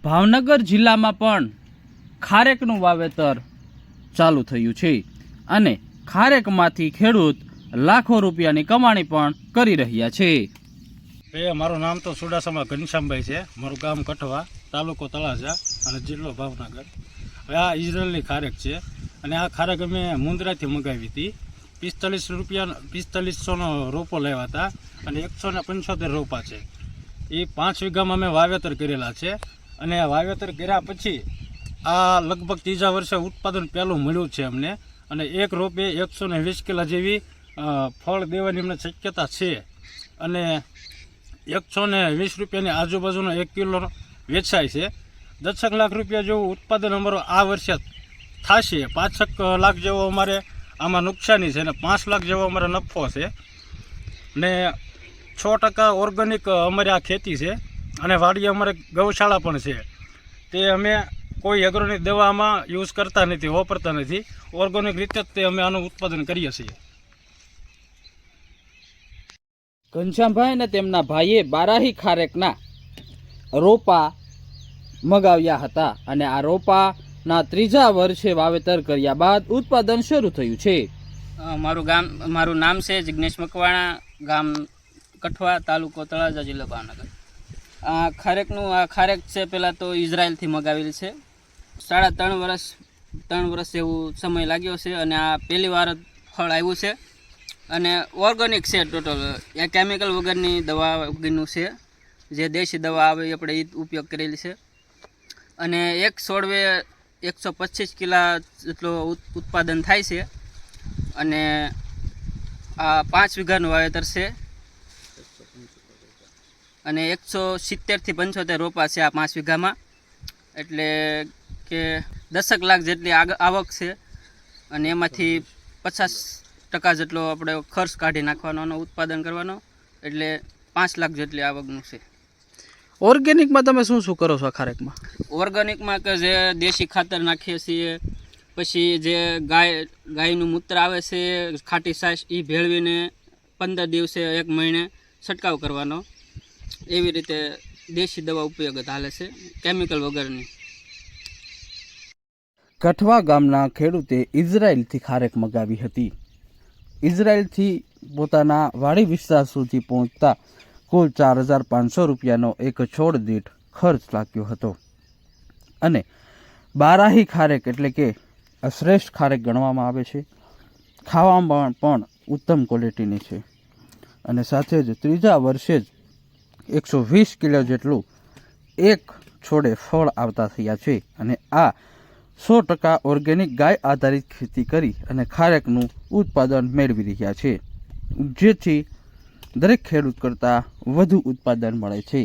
ભાવનગર જિલ્લામાં પણ ખારેકનું વાવેતર ચાલુ થયું છે અને ખારેકમાંથી ખેડૂત લાખો રૂપિયાની કમાણી પણ કરી રહ્યા છે. મારું નામ તો સુડાસમા ઘનશ્યામભાઈ છે. મારું ગામ કઠવા, તાલુકો તળાજા અને જિલ્લો ભાવનગર. હવે આ ઇઝરાયલની ખારેક છે અને આ ખારેક અમે મુંદ્રાથી મંગાવી હતી. 4500નો રોપો લાવ્યા હતા અને 175 રોપા છે. એ 5 વીઘામાં અમે વાવેતર કરેલા છે અને વાવેતર કર્યા પછી આ લગભગ ત્રીજા વર્ષે ઉત્પાદન પહેલું મળ્યું છે અમને. અને એક રોપે 120 કિલો જેવી ફળ દેવાની અમને શક્યતા છે અને 120 રૂપિયાની આજુબાજુનો 1 કિલો વેચાય છે. 10 લાખ રૂપિયા જેવું ઉત્પાદન અમારું આ વર્ષે થશે. 5 લાખ જેવો અમારે આમાં નુકસાની છે અને 5 લાખ જેવો અમારે નફો છે. ને 6% ઓર્ગેનિક અમારી આ ખેતી છે અને વાડી અમારે ગૌશાળા પણ છે. તે અમે કોઈ એગ્રોની દવામાં યુઝ કરતા નથી, વાપરતા નથી. ઓર્ગેનિક રીતે જ તે અમે આનું ઉત્પાદન કરીએ છીએ. ઘનશ્યામભાઈ અને તેમના ભાઈએ બારાહી ખારેકના રોપા મગાવ્યા હતા અને આ રોપાના ત્રીજા વર્ષે વાવેતર કર્યા બાદ ઉત્પાદન શરૂ થયું છે. મારું નામ છે જિગ્નેશ મકવાણા, ગામ કઠવા, તાલુકો તળાજા, જિલ્લો ભાવનગર. આ ખારેક છે પહેલાં તો ઇઝરાયલથી મગાવેલી છે. 3 વર્ષ એવું સમય લાગ્યો છે અને આ પહેલી વાર ફળ આવ્યું છે અને ઓર્ગેનિક છે. ટોટલ એ કેમિકલ વગરની દવા વગરનું છે. જે દેશી દવા આવે એ આપણે એ ઉપયોગ કરેલી છે અને એક છોડવે 125 કિલા જેટલો ઉત્પાદન થાય છે અને આ 5 વીઘાનું વાવેતર છે અને 170 થી 75 રોપા છે આ 5 વીઘામાં. એટલે કે 10 લાખ જેટલી આવક છે અને એમાંથી 50% જેટલો આપણે ખર્ચ કાઢી નાખવાનો અને ઉત્પાદન કરવાનો, એટલે 5 લાખ જેટલી આવકનું છે. ઓર્ગેનિકમાં તમે શું શું કરો છો આ ખારેકમાં? ઓર્ગેનિકમાં કે જે દેશી ખાતર નાખીએ છીએ, પછી જે ગાયનું મૂત્ર આવે છે, ખાટી છાશ, એ ભેળવીને 15 દિવસે 1 મહિને છંટકાવ કરવાનો. એવી રીતે દેશી દવા ઉપયોગ હાલે છે, કેમિકલ વગરની. કઠવા ગામના ખેડૂતે ઇઝરાયલથી ખારેક મગાવી હતી. ઇઝરાયલથી પોતાના વાડી વિસ્તાર સુધી પહોંચતા કુલ 4500 રૂપિયાનો એક છોડ દીઠ ખર્ચ લાગ્યો હતો અને બારાહી ખારેક એટલે કે શ્રેષ્ઠ ખારેક ગણવામાં આવે છે. ખાવામાં પણ ઉત્તમ ક્વોલિટીની છે અને સાથે જ ત્રીજા વર્ષે જ 120 કિલો જેટલું એક છોડે ફળ આવતા થયા છે અને આ 100% ઓર્ગેનિક ગાય આધારિત ખેતી કરી અને ખારેકનું ઉત્પાદન મેળવી રહ્યા છે, જેથી દરેક ખેડૂત કરતાં વધુ ઉત્પાદન મળે છે.